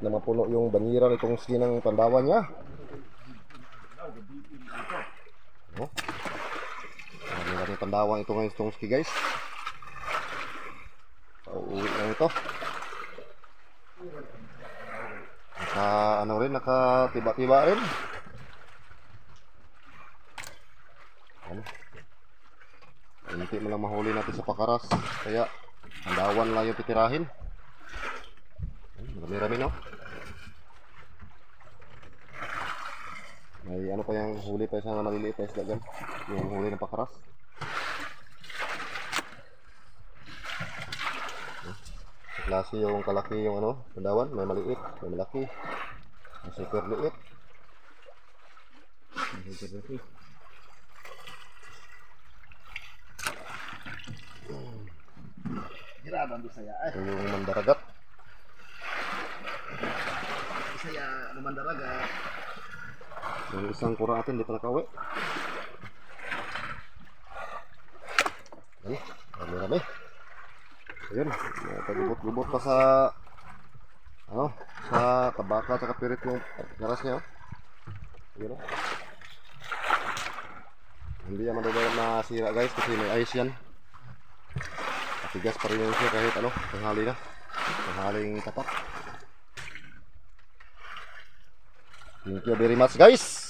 na mapuno yung banira nitong ski ng Pandawan niya. Oh. Marami Pandawan ito ngayon itong ski guys. Pauwi na ito. Ano rin, nakatiba-tiba rin. Hindi mo lang mahuli natin sa pakaras, kaya Pandawan lang yung titirahin. Marami-rami no. May ano pa yung huli pa isang maliliit na isda dyan, yung huli ng pakaras. Klase yung kalaki yung ano, Pandawan, may maliit, may malaki, may super liit. Hirapan Bisaya Ito yung mandaragat. Bisaya Mandaraga. Yung isang kurang atin di pa nakauwi. Ayun, rami-rami. Ayun, pagubot-gubot pa sa ano, sa kabaka at kapirit yung garas niya. Ayun, hindi naman daw nasira guys kasi may ice yan. Tigas pa rin yung siya kahit ano, tanghali na. Tanghaling tapak. Thank you very much guys.